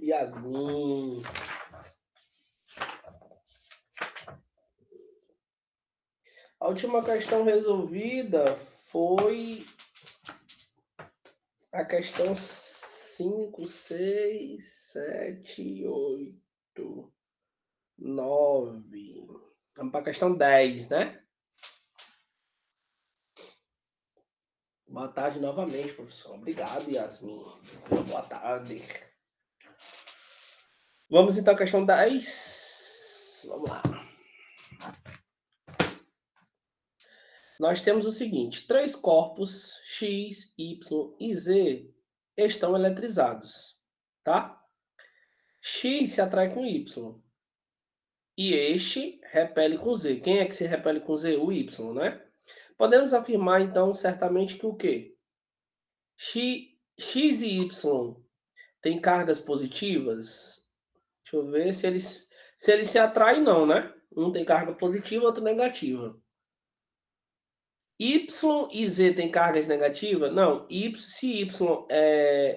Yasmin. A última questão resolvida foi a questão 5, 6, 7, 8, 9. Vamos para a questão 10, né? Boa tarde novamente, professor. Obrigado, Yasmin. Boa tarde. Vamos então à questão 10. Vamos lá. Nós temos o seguinte: 3 corpos X, Y e Z estão eletrizados, tá? X se atrai com Y e este repele com Z. Quem é que se repele com Z? O Y, né? Podemos afirmar, então, certamente que o quê? X e Y têm cargas positivas? Deixa eu ver se eles se atraem, não, né? Um tem carga positiva, outro negativa. Y e Z tem cargas negativas? Não. Se Y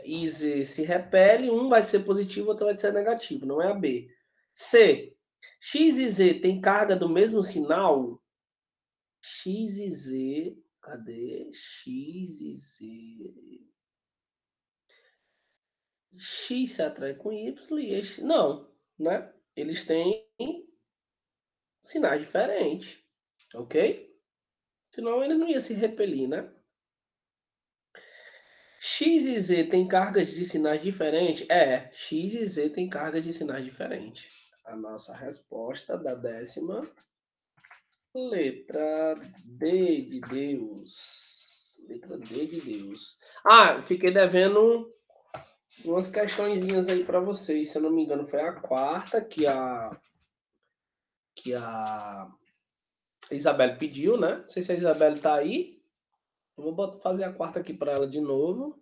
e Z se repelem, um vai ser positivo, outro vai ser negativo. Não é a B. C. X e Z tem carga do mesmo sinal? X e Z. Cadê? X e Z. X se atrai com Y e este não, né? Eles têm sinais diferentes, ok? Senão ele não ia se repelir, né? X e Z tem cargas de sinais diferentes? X e Z tem cargas de sinais diferentes. A nossa resposta da 10ª letra D de Deus. Letra D de Deus. Ah, fiquei devendo umas questõezinhas aí para vocês. Se eu não me engano, foi a 4ª que a Isabelle pediu, né? Não sei se a Isabelle tá aí. Eu vou fazer a 4ª aqui para ela de novo.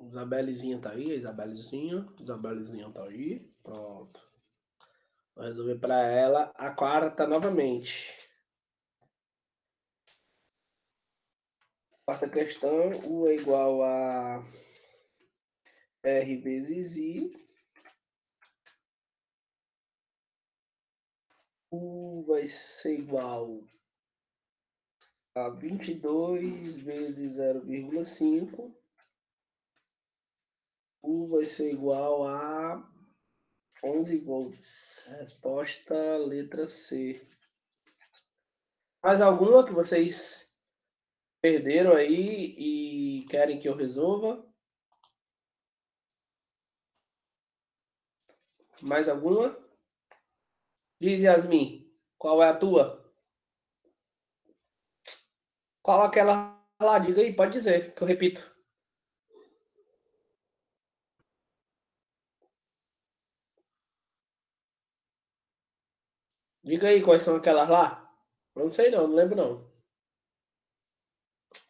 Isabelezinha tá aí, Isabelezinha tá aí. Pronto. Vou resolver para ela a 4ª novamente. 4ª questão, U é igual a R vezes I. U vai ser igual a 22 vezes 0,5. U vai ser igual a 11 volts. Resposta letra C. Mais alguma que vocês perderam aí e querem que eu resolva? Mais alguma? Diz, Yasmin, qual é a tua? Qual aquela lá? Diga aí, pode dizer, que eu repito. Diga aí quais são aquelas lá. Não sei não lembro não.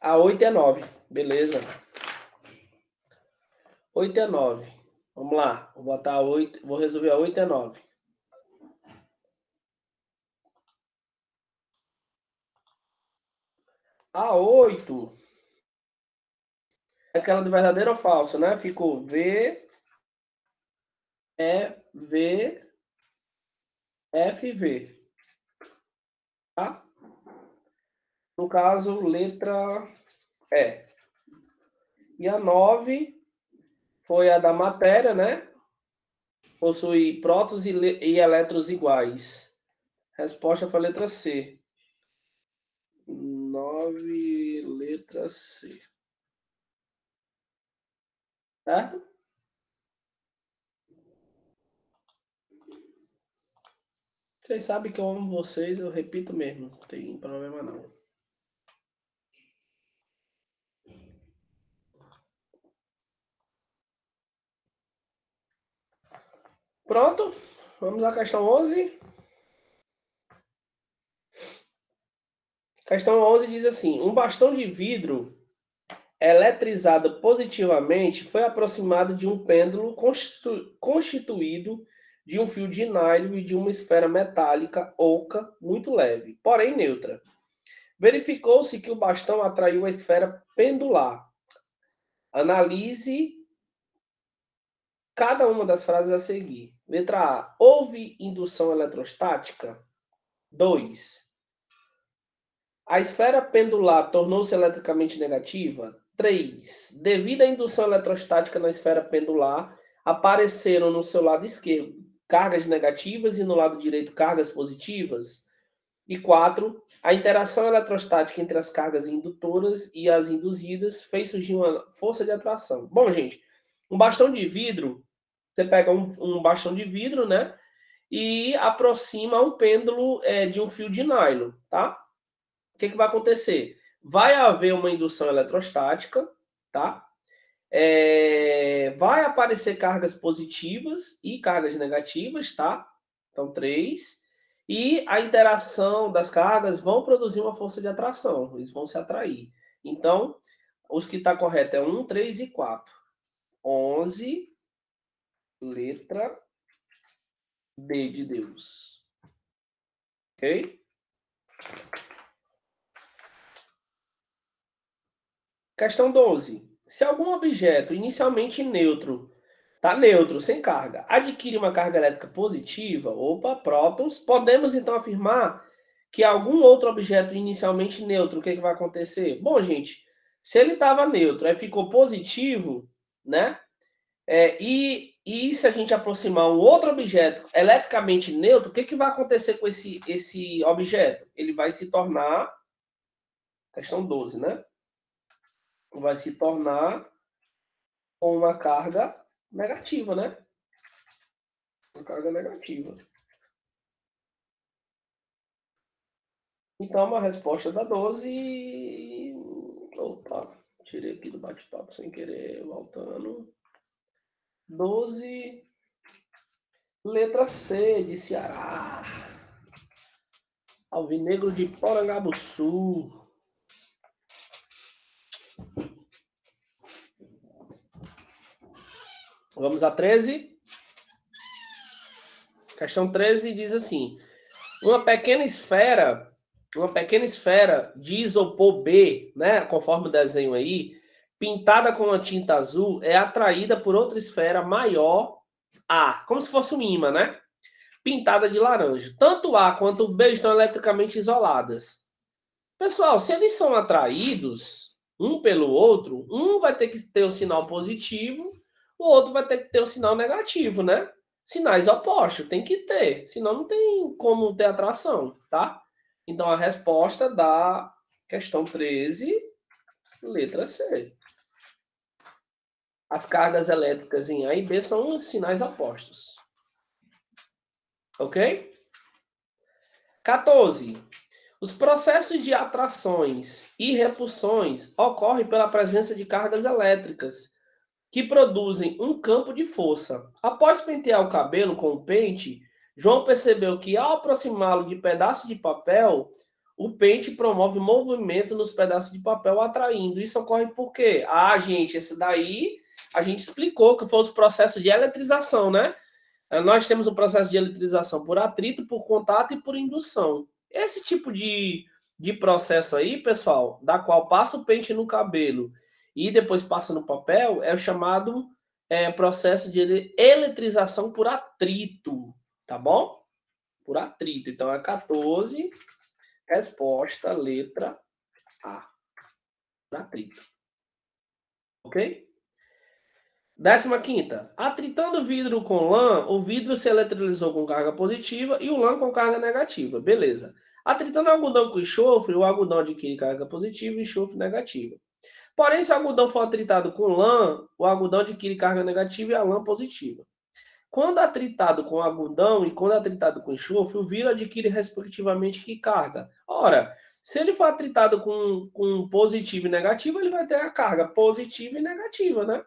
A 8 e a 9. Beleza. 8 e a 9. Vamos lá. Vou botar a 8. Vou resolver a 8 e a 9. A 8 é aquela do verdadeiro ou falso, né? Ficou V, E, V, F, V. Tá? No caso, letra E. E a 9 foi a da matéria, né? Possui prótons e elétrons iguais. Resposta foi a letra C. 9, letra C. Certo? Vocês sabem que eu amo vocês, eu repito mesmo. Não tem problema não. Pronto? Vamos à questão 11. Questão 11 diz assim: um bastão de vidro eletrizado positivamente foi aproximado de um pêndulo constituído de um fio de nylon e de uma esfera metálica oca muito leve, porém neutra. Verificou-se que o bastão atraiu a esfera pendular. Analise cada uma das frases a seguir. Letra A. Houve indução eletrostática? 2. A esfera pendular tornou-se eletricamente negativa? 3. Devido à indução eletrostática na esfera pendular, apareceram no seu lado esquerdo cargas negativas e no lado direito cargas positivas? E 4. A interação eletrostática entre as cargas indutoras e as induzidas fez surgir uma força de atração. Bom, gente, um bastão de vidro, você pega um bastão de vidro, né? E aproxima um pêndulo de um fio de nylon, tá? O que vai acontecer? Vai haver uma indução eletrostática, tá? Vai aparecer cargas positivas e cargas negativas, tá? Então, 3. E a interação das cargas vão produzir uma força de atração, eles vão se atrair. Então, os que está correto é 1, 3 e 4. 11, letra D de Deus. Ok? Questão 12. Se algum objeto inicialmente neutro, está neutro, sem carga, adquire uma carga elétrica positiva, prótons, podemos então afirmar que algum outro objeto inicialmente neutro, o que vai acontecer? Bom, gente, se ele estava neutro, aí ficou positivo, né? E se a gente aproximar um outro objeto eletricamente neutro, o que vai acontecer com esse objeto? Ele vai se tornar, questão 12, né? Vai se tornar com uma carga negativa, né? Uma carga negativa. Então, uma resposta da 12. Opa, tirei aqui do bate-papo sem querer, voltando. 12, letra C, de Ceará. Alvinegro de Porangabuçu. Vamos a 13. Questão 13 diz assim: uma pequena esfera de isopor B, né, conforme o desenho aí, pintada com uma tinta azul, é atraída por outra esfera maior A, como se fosse um ímã, né? Pintada de laranja. Tanto A quanto o B estão eletricamente isoladas. Pessoal, se eles são atraídos um pelo outro, um vai ter que ter um sinal positivo, o outro vai ter que ter um sinal negativo, né? Sinais opostos, tem que ter, senão não tem como ter atração, tá? Então a resposta da questão 13, letra C. As cargas elétricas em A e B são sinais opostos. Ok? 14. Os processos de atrações e repulsões ocorrem pela presença de cargas elétricas, que produzem um campo de força. Após pentear o cabelo com o pente, João percebeu que ao aproximá-lo de pedaços de papel, o pente promove movimento nos pedaços de papel, atraindo. Isso ocorre por quê? Ah, gente, esse daí a gente explicou que foi os processos de eletrização, né? Nós temos um processo de eletrização por atrito, por contato e por indução. Esse tipo de processo aí, pessoal, da qual passa o pente no cabelo e depois passa no papel, é o chamado processo de eletrização por atrito, tá bom? Por atrito. Então é 14, resposta, letra A. Por atrito. Ok? 15ª. Atritando o vidro com lã, o vidro se eletrizou com carga positiva e o lã com carga negativa. Beleza. Atritando algodão com enxofre, o algodão adquire carga positiva e enxofre negativa. Porém, se o algodão for atritado com lã, o algodão adquire carga negativa e a lã positiva. Quando atritado com algodão e quando atritado com enxofre, o vidro adquire respectivamente que carga? Ora, se ele for atritado com positivo e negativo, ele vai ter a carga positiva e negativa, né?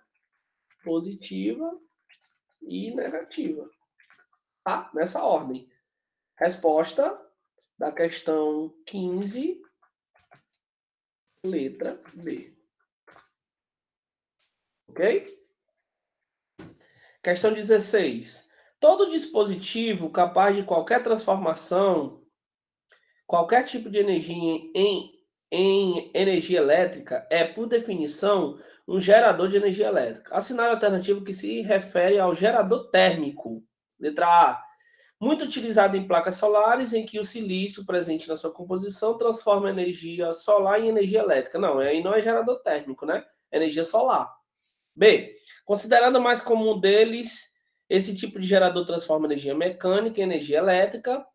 Positiva e negativa. Tá? Nessa ordem. Resposta da questão 15, letra B. Ok? Questão 16. Todo dispositivo capaz de qualquer transformação, qualquer tipo de energia em energia elétrica é, por definição, um gerador de energia elétrica. Assinale a alternativa que se refere ao gerador térmico. Letra A. Muito utilizado em placas solares, em que o silício presente na sua composição transforma a energia solar em energia elétrica. Não, aí não é gerador térmico, né? É energia solar. B. Considerado o mais comum deles, esse tipo de gerador transforma energia mecânica em energia elétrica.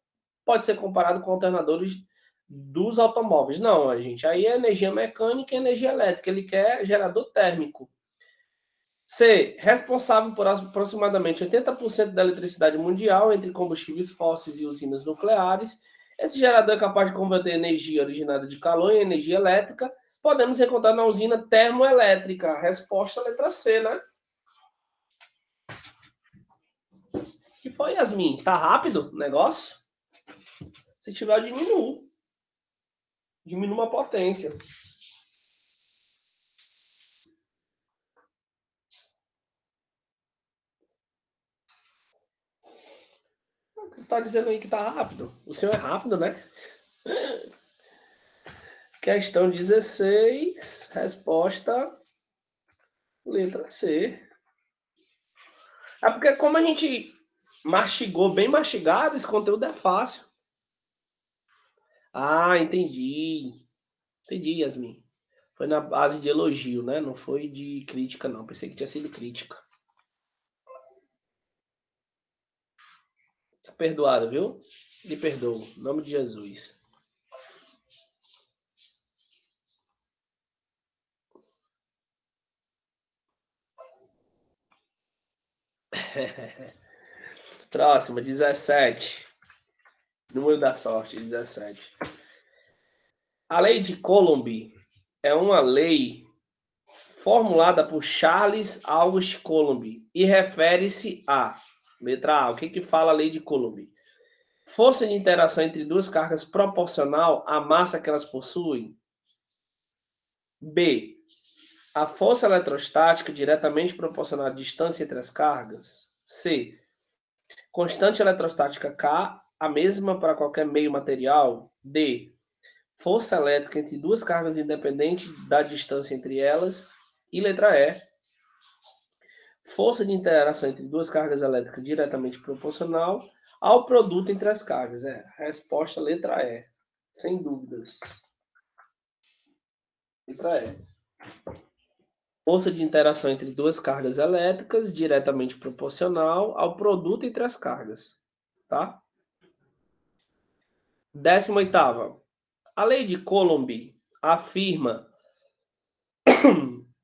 Pode ser comparado com alternadores dos automóveis. Não, gente, aí é energia mecânica e energia elétrica. Ele quer gerador térmico. C. Responsável por aproximadamente 80% da eletricidade mundial entre combustíveis fósseis e usinas nucleares. Esse gerador é capaz de converter energia originada de calor em energia elétrica. Podemos encontrar na usina termoelétrica. Resposta letra C, né? Que foi, Yasmin? Tá rápido o negócio? Se tiver, eu diminuo. Diminua a potência. Você está dizendo aí que tá rápido. O senhor é rápido, né? Questão 16, resposta letra C. É porque como a gente mastigou bem mastigado, esse conteúdo é fácil. Ah, entendi. Entendi, Yasmin. Foi na base de elogio, né? Não foi de crítica, não. Pensei que tinha sido crítica. Tá perdoado, viu? Lhe perdoo. Em nome de Jesus. Próxima, 17. Número da sorte, 17. A lei de Coulomb é uma lei formulada por Charles Augustus Coulomb e refere-se a, letra A, o que fala a lei de Coulomb? Força de interação entre duas cargas proporcional à massa que elas possuem. B, a força eletrostática diretamente proporcional à distância entre as cargas. C, constante eletrostática K, a mesma para qualquer meio material. D, força elétrica entre duas cargas independente da distância entre elas. E letra E, força de interação entre duas cargas elétricas diretamente proporcional ao produto entre as cargas. Resposta letra E, sem dúvidas. Letra E. Força de interação entre duas cargas elétricas diretamente proporcional ao produto entre as cargas. Tá? 18ª. A lei de Coulomb afirma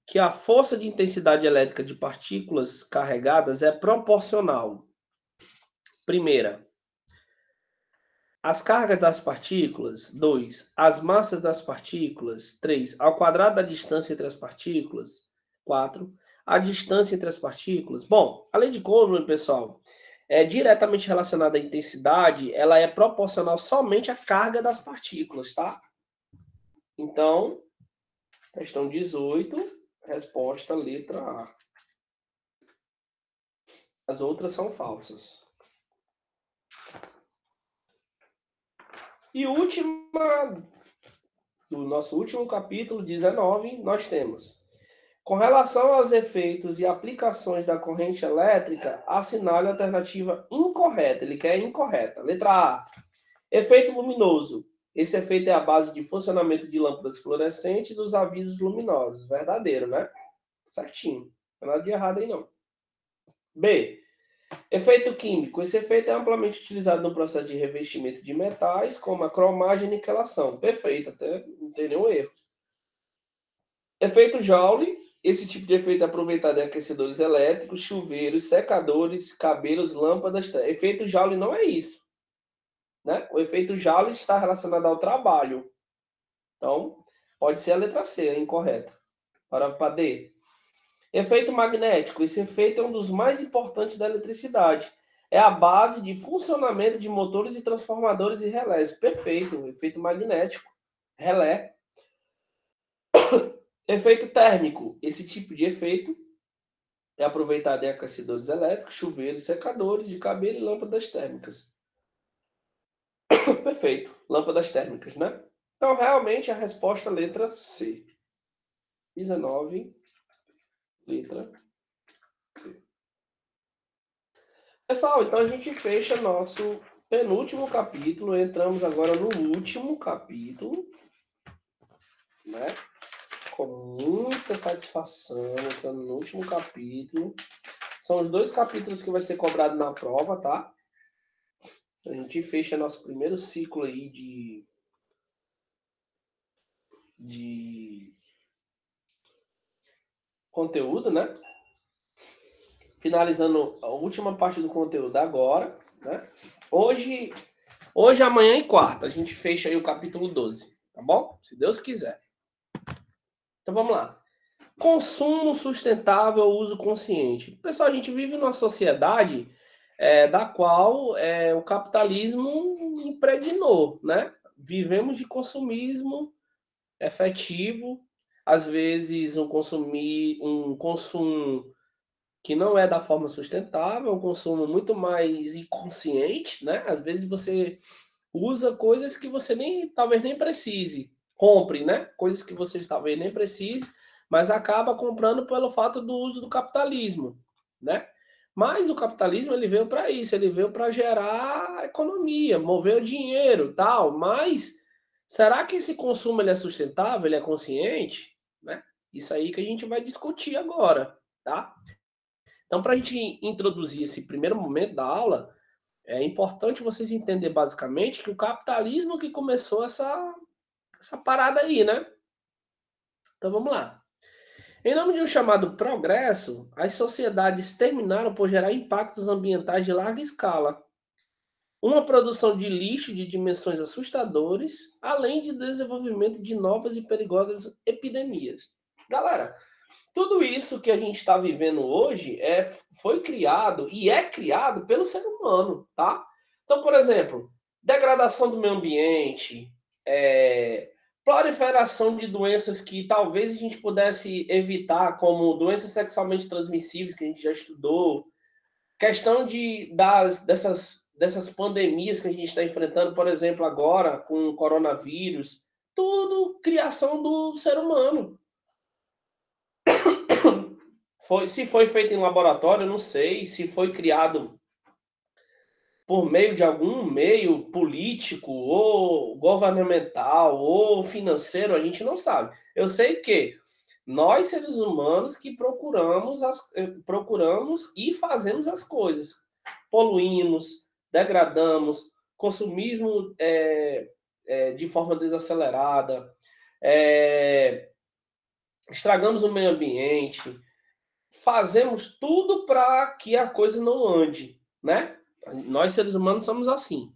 que a força de intensidade elétrica de partículas carregadas é proporcional. Primeira, as cargas das partículas. 2, as massas das partículas. 3, ao quadrado da distância entre as partículas. 4, a distância entre as partículas. Bom, a lei de Coulomb, pessoal, é diretamente relacionada à intensidade, ela é proporcional somente à carga das partículas, tá? Então, questão 18, resposta letra A. As outras são falsas. E última, do nosso último capítulo, 19, nós temos: com relação aos efeitos e aplicações da corrente elétrica, assinale a alternativa incorreta. Ele quer incorreta. Letra A, efeito luminoso. Esse efeito é a base de funcionamento de lâmpadas fluorescentes e dos avisos luminosos. Verdadeiro, né? Certinho. Não é nada de errado aí, não. B, efeito químico. Esse efeito é amplamente utilizado no processo de revestimento de metais, como a cromagem e niquelação. Perfeito, até não tem nenhum erro. Efeito Joule. Esse tipo de efeito é aproveitado em aquecedores elétricos, chuveiros, secadores, cabelos, lâmpadas. Efeito Joule não é isso, né? O efeito Joule está relacionado ao trabalho. Então, pode ser a letra C, a incorreta. Para D. Efeito magnético. Esse efeito é um dos mais importantes da eletricidade. É a base de funcionamento de motores e transformadores e relés. Perfeito. Efeito magnético. Relé. Efeito térmico. Esse tipo de efeito É aproveitado em aquecedores elétricos, chuveiros, secadores de cabelo e lâmpadas térmicas. Perfeito, lâmpadas térmicas, né? Então, realmente, a resposta é a letra C. 19, letra C. Pessoal, então a gente fecha nosso penúltimo capítulo. Entramos agora no último capítulo, né? Com muita satisfação, entrando no último capítulo. São os 2 capítulos que vai ser cobrado na prova, tá? A gente fecha nosso primeiro ciclo aí de conteúdo, né? Finalizando a última parte do conteúdo agora, né? Hoje, amanhã e quarta, a gente fecha aí o capítulo 12, tá bom? Se Deus quiser. Então vamos lá. Consumo sustentável, uso consciente. Pessoal, a gente vive numa sociedade da qual o capitalismo impregnou, né? Vivemos de consumismo efetivo, às vezes um consumo que não é da forma sustentável, um consumo muito mais inconsciente, né? Às vezes você usa coisas que você talvez nem precise, compre, né? Coisas que você talvez nem precise, mas acaba comprando pelo fato do uso do capitalismo, né? Mas o capitalismo ele veio para isso, ele veio para gerar economia, mover o dinheiro, tal. Mas será que esse consumo ele é sustentável, ele é consciente, né? Isso aí que a gente vai discutir agora, tá? Então, para a gente introduzir esse primeiro momento da aula, é importante vocês entenderem basicamente que o capitalismo que começou essa parada aí, né? Então vamos lá. Em nome de um chamado progresso, as sociedades terminaram por gerar impactos ambientais de larga escala, uma produção de lixo de dimensões assustadoras, além de desenvolvimento de novas e perigosas epidemias. Galera, tudo isso que a gente está vivendo hoje foi criado e é criado pelo ser humano, tá? Então, por exemplo, degradação do meio ambiente, proliferação de doenças que talvez a gente pudesse evitar, como doenças sexualmente transmissíveis, que a gente já estudou, questão dessas pandemias que a gente está enfrentando, por exemplo, agora com o coronavírus, tudo criação do ser humano. Se foi feito em laboratório, não sei. Se foi criado por meio de algum meio político, ou governamental, ou financeiro, a gente não sabe. Eu sei que nós, seres humanos, que procuramos e fazemos as coisas. Poluímos, degradamos, consumismo de forma desacelerada, estragamos o meio ambiente, fazemos tudo para que a coisa não ande, né? Nós, seres humanos, somos assim.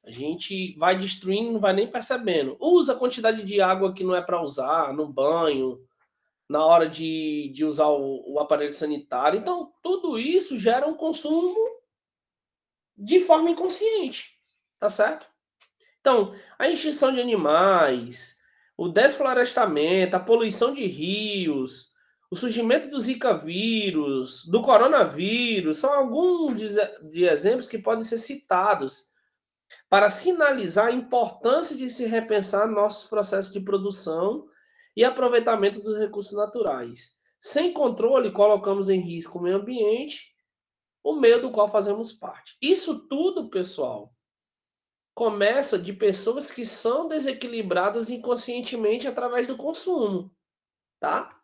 A gente vai destruindo, não vai nem percebendo. Usa a quantidade de água que não é para usar, no banho, na hora de usar o aparelho sanitário. Então, tudo isso gera um consumo de forma inconsciente, tá certo? Então, a extinção de animais, o desflorestamento, a poluição de rios, o surgimento do Zika vírus, do coronavírus, são alguns de exemplos que podem ser citados para sinalizar a importância de se repensar nossos processos de produção e aproveitamento dos recursos naturais. Sem controle, colocamos em risco o meio ambiente, o meio do qual fazemos parte. Isso tudo, pessoal, começa de pessoas que são desequilibradas inconscientemente através do consumo, tá?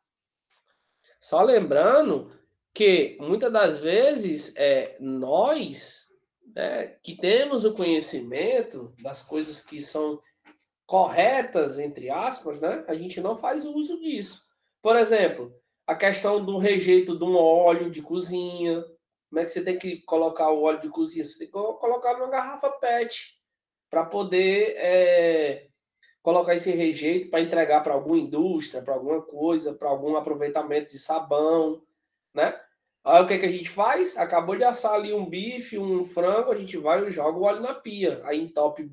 Só lembrando que muitas das vezes nós que temos o conhecimento das coisas que são corretas, entre aspas, né? A gente não faz uso disso. Por exemplo, a questão do rejeito de um óleo de cozinha. Como é que você tem que colocar o óleo de cozinha? Você tem que colocar numa garrafa PET para poder colocar esse rejeito para entregar para alguma indústria, para alguma coisa, para algum aproveitamento de sabão, né? Aí o que, que a gente faz? Acabou de assar ali um bife, um frango, a gente vai e joga o óleo na pia. Aí entope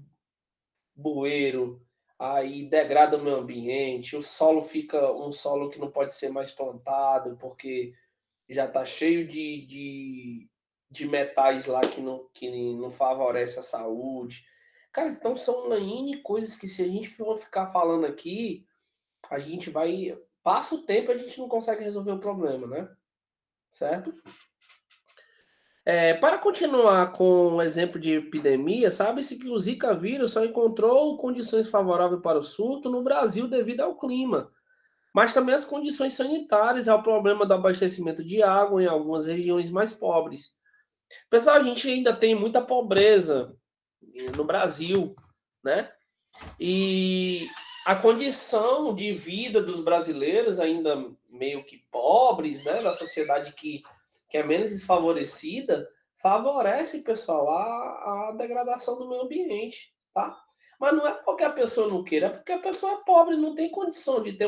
bueiro, aí degrada o meio ambiente, o solo fica um solo que não pode ser mais plantado, porque já está cheio de metais lá que não favorece a saúde. Cara, então são N coisas que se a gente for ficar falando aqui, a gente vai... Passa o tempo e a gente não consegue resolver o problema, né? Certo? Para continuar com o exemplo de epidemia, sabe-se que o Zika vírus só encontrou condições favoráveis para o surto no Brasil devido ao clima, mas também as condições sanitárias, ao problema do abastecimento de água em algumas regiões mais pobres. Pessoal, a gente ainda tem muita pobreza no Brasil, né? E a condição de vida dos brasileiros ainda meio que pobres, né? Da sociedade que é menos desfavorecida, favorece, pessoal, a degradação do meio ambiente, tá? Mas não é porque a pessoa não queira, é porque a pessoa é pobre, não tem condição de ter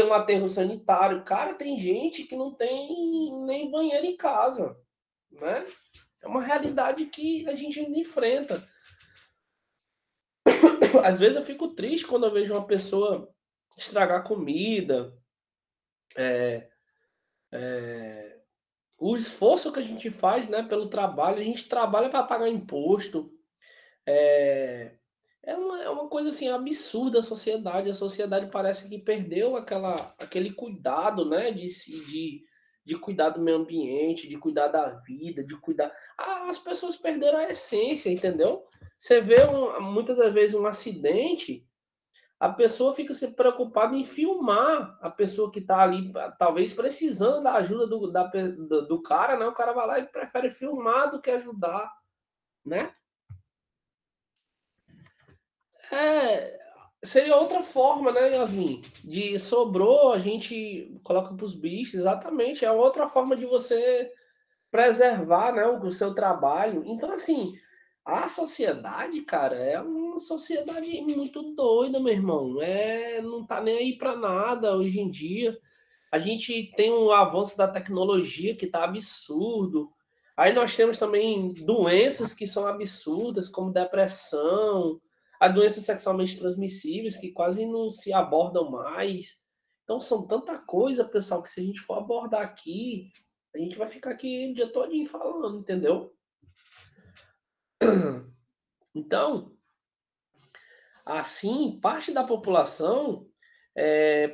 um aterro sanitário. Cara, tem gente que não tem nem banheiro em casa, né? É uma realidade que a gente ainda enfrenta. Às vezes eu fico triste quando eu vejo uma pessoa estragar comida, o esforço que a gente faz, né, pelo trabalho, a gente trabalha para pagar imposto. É uma coisa assim absurda a sociedade parece que perdeu aquele cuidado, né, de cuidar do meio ambiente, de cuidar da vida, de cuidar. As pessoas perderam a essência, entendeu? Você vê muitas das vezes um acidente, a pessoa fica se preocupada em filmar a pessoa que está ali, talvez precisando da ajuda do cara, né? O cara vai lá e prefere filmar do que ajudar, né? É, seria outra forma, né, Yasmin? De sobrou, a gente coloca para os bichos, exatamente. É outra forma de você preservar, né, o seu trabalho. Então, assim, a sociedade, cara, é uma sociedade muito doida, meu irmão. Não tá nem aí para nada hoje em dia. A gente tem um avanço da tecnologia que tá absurdo. Aí nós temos também doenças que são absurdas, como depressão, as doenças sexualmente transmissíveis que quase não se abordam mais. Então são tanta coisa, pessoal, que se a gente for abordar aqui, a gente vai ficar aqui o dia todinho falando, entendeu? Então, assim, parte da população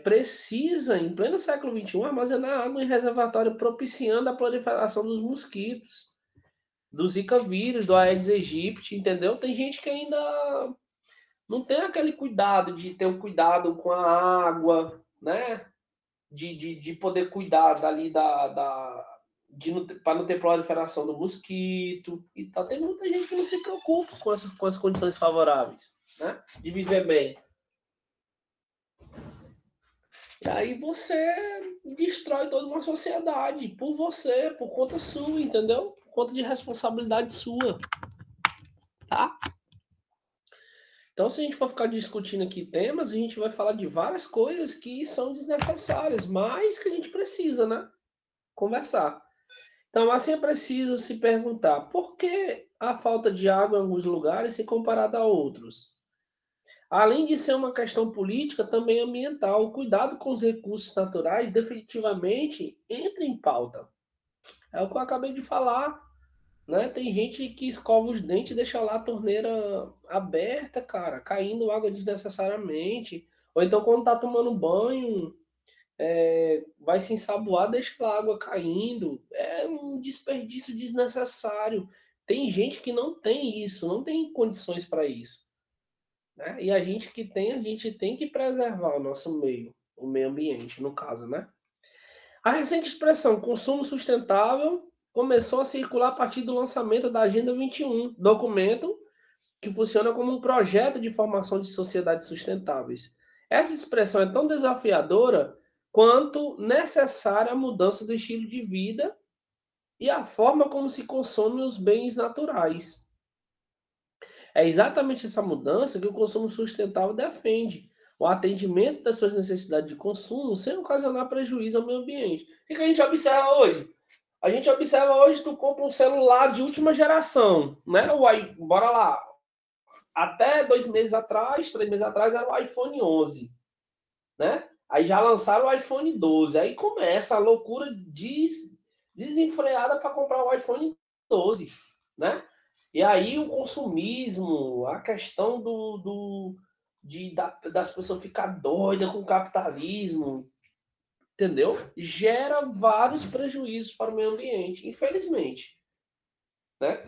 precisa, em pleno século XXI, armazenar água em reservatório, propiciando a proliferação dos mosquitos, do Zika vírus, do Aedes aegypti, entendeu? Tem gente que ainda não tem aquele cuidado de ter um cuidado com a água, né? De poder cuidar dali para não ter proliferação do mosquito e tal. Tem muita gente que não se preocupa com as condições favoráveis, né? De viver bem. E aí você destrói toda uma sociedade por você, por conta sua, entendeu? Por conta de responsabilidade sua, tá? Então, se a gente for ficar discutindo aqui temas, a gente vai falar de várias coisas que são desnecessárias, mas que a gente precisa, né? Conversar. Então, assim é preciso se perguntar por que a falta de água em alguns lugares se comparada a outros? Além de ser uma questão política, também ambiental, o cuidado com os recursos naturais definitivamente entra em pauta. É o que eu acabei de falar, né? Tem gente que escova os dentes e deixa lá a torneira aberta, cara, caindo água desnecessariamente. Ou então, quando tá tomando banho, vai se ensaboar, deixa a água caindo. É um desperdício desnecessário. Tem gente que não tem isso, não tem condições para isso, né? E a gente que tem, a gente tem que preservar o nosso meio, o meio ambiente, no caso, né? A recente expressão consumo sustentável começou a circular a partir do lançamento da Agenda 21, documento que funciona como um projeto de formação de sociedades sustentáveis. Essa expressão é tão desafiadora quanto necessária a mudança do estilo de vida e a forma como se consomem os bens naturais. É exatamente essa mudança que o consumo sustentável defende, o atendimento das suas necessidades de consumo sem ocasionar prejuízo ao meio ambiente. O que a gente observa hoje? A gente observa hoje, tu compra um celular de última geração, né? Bora lá. Até 2 meses atrás, 3 meses atrás, era o iPhone 11, né? Aí já lançaram o iPhone 12. Aí começa a loucura desenfreada para comprar o iPhone 12, né? E aí o consumismo, a questão das pessoas ficar doidas com o capitalismo, entendeu? Gera vários prejuízos para o meio ambiente, infelizmente, né?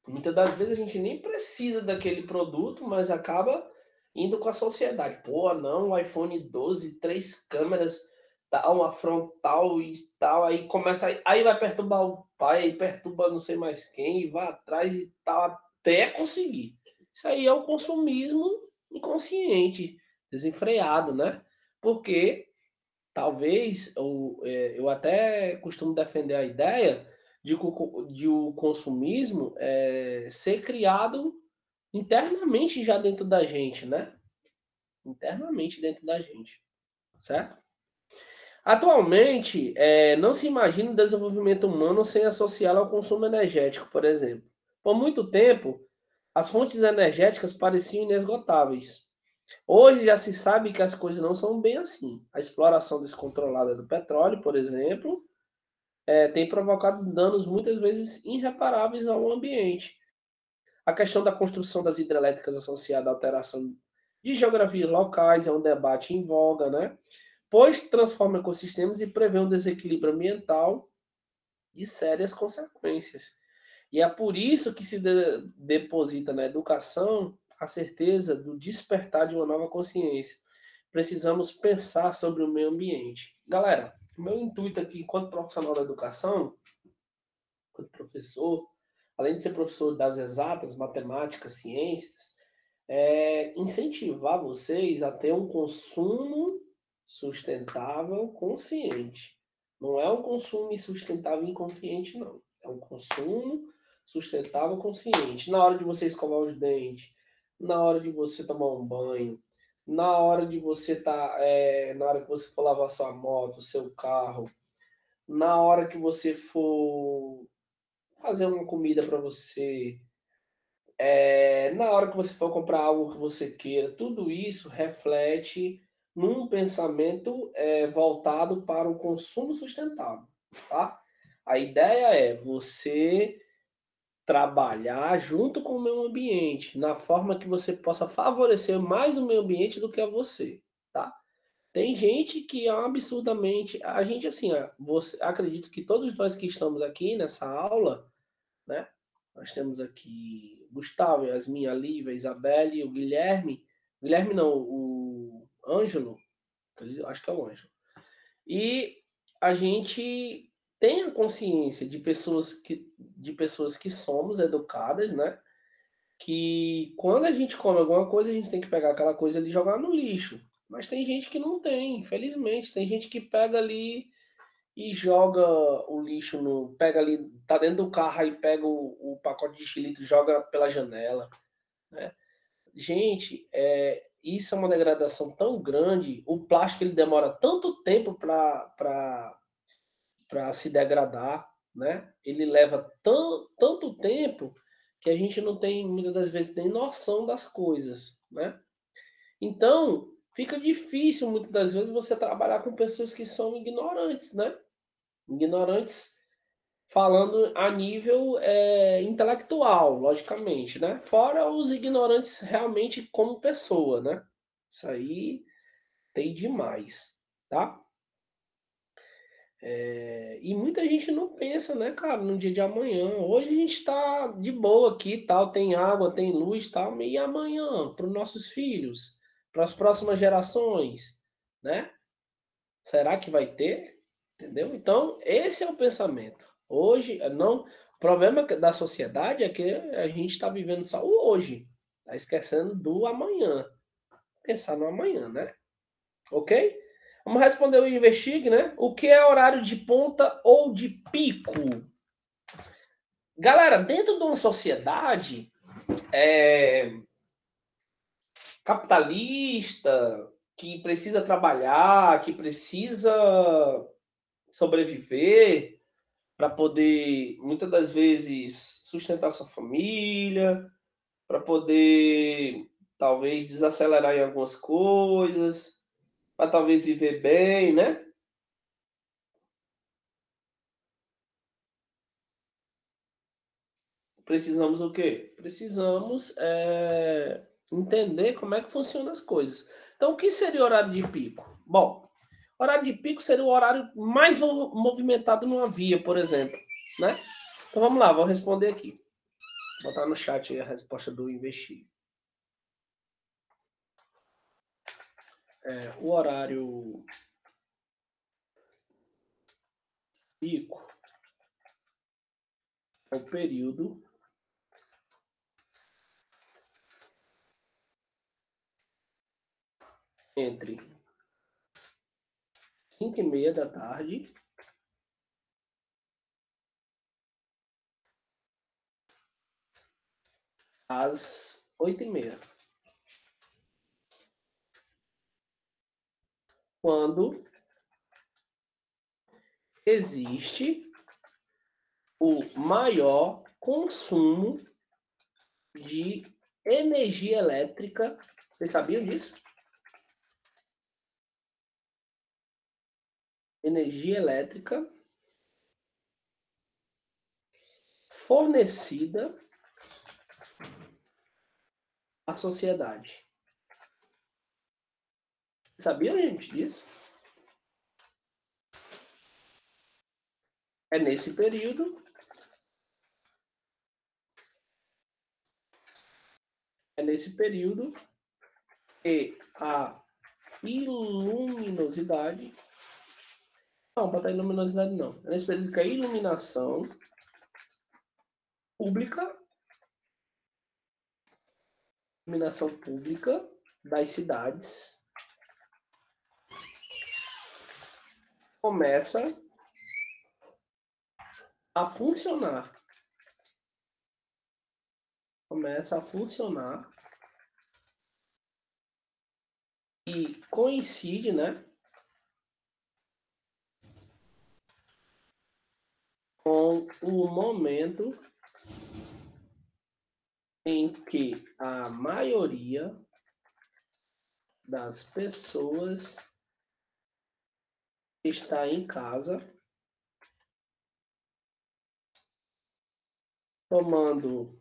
Muitas das vezes a gente nem precisa daquele produto, mas acaba indo com a sociedade. Pô, não, o iPhone 12, 3 câmeras, tal, uma frontal e tal, aí começa, aí vai perturbar o pai, aí perturba não sei mais quem, e vai atrás e tal, até conseguir. Isso aí é o consumismo inconsciente, desenfreado, né? Porque talvez, eu até costumo defender a ideia de o consumismo ser criado internamente já dentro da gente, né? Internamente dentro da gente, certo? Atualmente, não se imagina o desenvolvimento humano sem associá-lo ao consumo energético, por exemplo. Por muito tempo, as fontes energéticas pareciam inesgotáveis. Hoje já se sabe que as coisas não são bem assim. A exploração descontrolada do petróleo, por exemplo, tem provocado danos muitas vezes irreparáveis ao ambiente. A questão da construção das hidrelétricas associada à alteração de geografias locais é um debate em voga, né? Pois transforma ecossistemas e prevê um desequilíbrio ambiental de sérias consequências. E é por isso que se deposita na educação a certeza do despertar de uma nova consciência. Precisamos pensar sobre o meio ambiente. Galera, o meu intuito aqui, enquanto profissional da educação, enquanto professor, além de ser professor das exatas, matemáticas, ciências, é incentivar vocês a ter um consumo sustentável consciente. Não é um consumo sustentável inconsciente, não. É um consumo sustentável consciente. Na hora de você escovar os dentes, na hora de você tomar um banho, na hora de você na hora que você for lavar sua moto, seu carro, na hora que você for fazer uma comida para você, na hora que você for comprar algo que você queira, tudo isso reflete num pensamento voltado para o consumo sustentável, tá? A ideia é você trabalhar junto com o meio ambiente, na forma que você possa favorecer mais o meio ambiente do que a você, tá? Tem gente que é absurdamente, a gente assim, você acredito que todos nós que estamos aqui nessa aula, né? Nós temos aqui Gustavo, Yasmin, a Lívia, a Isabelle, o Guilherme. Guilherme não, o Ângelo. Acho que é o Ângelo. E a gente tem a consciência de pessoas que somos educadas, né? Que quando a gente come alguma coisa, a gente tem que pegar aquela coisa ali e jogar no lixo. Mas tem gente que não tem, infelizmente. Tem gente que pega ali e joga o lixo no. Pega ali, tá dentro do carro e pega o pacote de xilito e joga pela janela. Né? Gente, isso é uma degradação tão grande. O plástico ele demora tanto tempo para se degradar, né? Ele leva tanto tempo que a gente não tem, muitas das vezes, nem noção das coisas, né? Então, fica difícil, muitas das vezes, você trabalhar com pessoas que são ignorantes, né? Ignorantes falando a nível intelectual, logicamente, né? Fora os ignorantes realmente como pessoa, né? Isso aí tem demais, tá? E muita gente não pensa, né, cara, no dia de amanhã. Hoje a gente tá de boa aqui, tal, tem água, tem luz, tal, e amanhã para os nossos filhos, para as próximas gerações, né? Será que vai ter? Entendeu? Então, esse é o pensamento. Hoje, não. O problema da sociedade é que a gente está vivendo só o hoje. Está esquecendo do amanhã. Pensar no amanhã, né? Ok? Vamos responder o investigue, né? O que é horário de ponta ou de pico? Galera, dentro de uma sociedade capitalista, que precisa trabalhar, que precisa sobreviver, para poder, muitas das vezes, sustentar sua família, para poder, talvez, desacelerar em algumas coisas. para talvez viver bem, né? Precisamos o quê? Precisamos entender como é que funcionam as coisas. Então, o que seria o horário de pico? Bom, horário de pico seria o horário mais movimentado numa via, por exemplo, né? Então vamos lá, vou responder aqui. Vou botar no chat aí a resposta do investir. O horário pico é o período entre 5h30 da tarde às 8h30. Quando existe o maior consumo de energia elétrica. Vocês sabiam disso? Energia elétrica fornecida à sociedade. Sabiam, gente, disso? É nesse período que a iluminosidade. Não, botar iluminosidade não. É nesse período que a iluminação pública das cidades começa a funcionar. E coincide, né, com o momento em que a maioria das pessoas está em casa tomando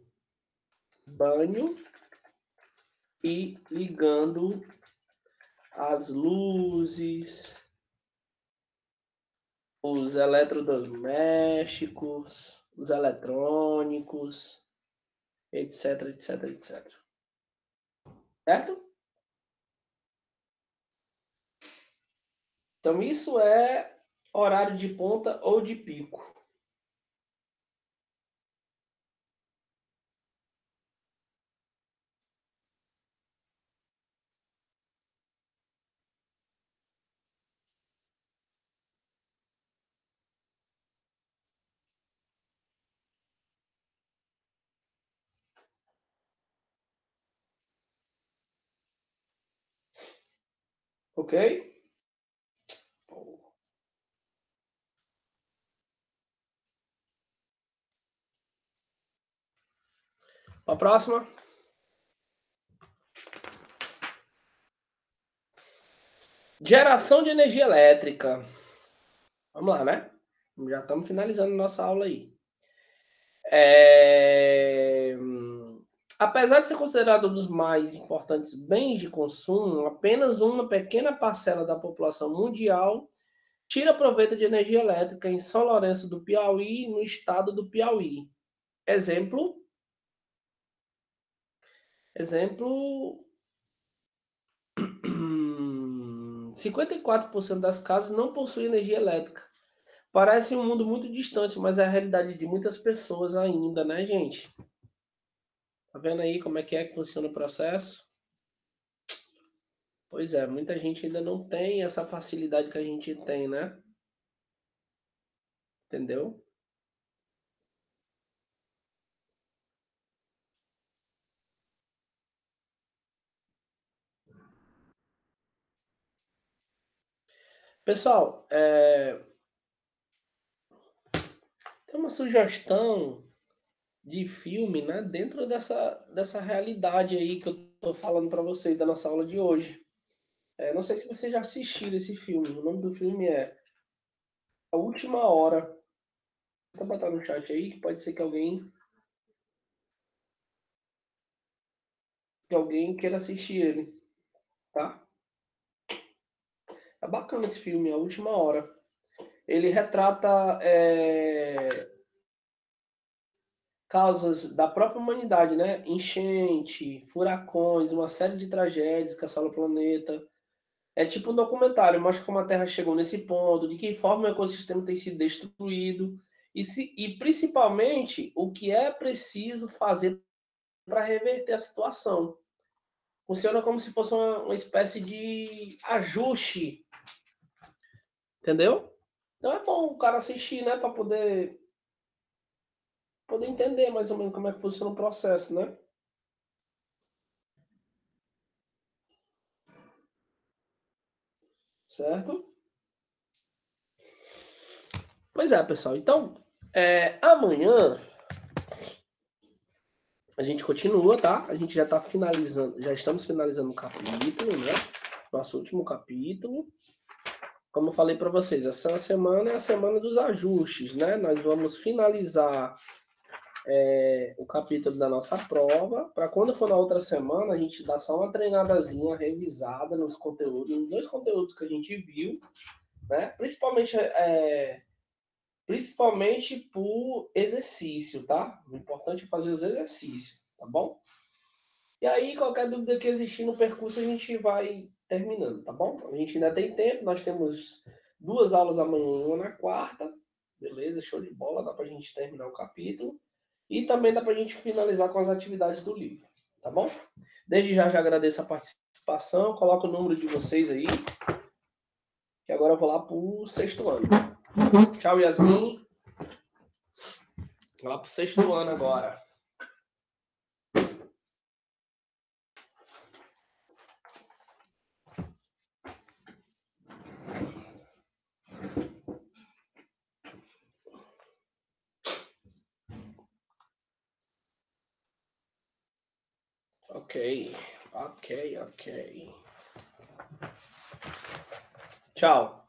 banho e ligando as luzes, os eletrodomésticos, os eletrônicos, etc, etc, etc. Certo? Então, isso é horário de ponta ou de pico. Ok? A próxima. Geração de energia elétrica. Vamos lá, né? Já estamos finalizando nossa aula aí. Apesar de ser considerado um dos mais importantes bens de consumo, apenas uma pequena parcela da população mundial tira proveito de energia elétrica em São Lourenço do Piauí, no estado do Piauí. Exemplo, 54% das casas não possuem energia elétrica. Parece um mundo muito distante, mas é a realidade de muitas pessoas ainda, né, gente? Tá vendo aí como é que funciona o processo? Pois é, muita gente ainda não tem essa facilidade que a gente tem, né? Entendeu? Pessoal, tem uma sugestão de filme, né? Dentro dessa realidade aí que eu tô falando para vocês da nossa aula de hoje. Não sei se você já assistiu esse filme. O nome do filme é A Última Hora. Vou botar no chat aí, que pode ser que alguém queira assistir ele, tá? É bacana esse filme, A Última Hora. Ele retrata causas da própria humanidade, né? Enchente, furacões, uma série de tragédias que assolam o planeta. É tipo um documentário, mostra como a Terra chegou nesse ponto, de que forma o ecossistema tem sido destruído e principalmente o que é preciso fazer para reverter a situação. Funciona como se fosse uma espécie de ajuste, entendeu? Então é bom o cara assistir, né, para poder entender mais ou menos como é que funciona o processo, né? Certo? Pois é, pessoal. Então, amanhã a gente continua, tá? A gente já está finalizando, já estamos finalizando o capítulo, né? Nosso último capítulo. Como eu falei para vocês, essa semana é a semana dos ajustes, né? Nós vamos finalizar o capítulo da nossa prova, para quando for na outra semana, a gente dá só uma treinadazinha, revisada nos conteúdos, nos dois conteúdos que a gente viu, né? Principalmente por exercício, tá? O importante é fazer os exercícios, tá bom? E aí, qualquer dúvida que existir no percurso, a gente vai terminando, tá bom? A gente ainda tem tempo, nós temos 2 aulas amanhã e uma na quarta, beleza? Show de bola, dá pra gente terminar o capítulo. E também dá pra gente finalizar com as atividades do livro, tá bom? Desde já agradeço a participação, coloco o número de vocês aí, que agora eu vou lá pro sexto ano. Tchau, Yasmin. Vou lá pro sexto ano agora. Ok, ok. Tchau.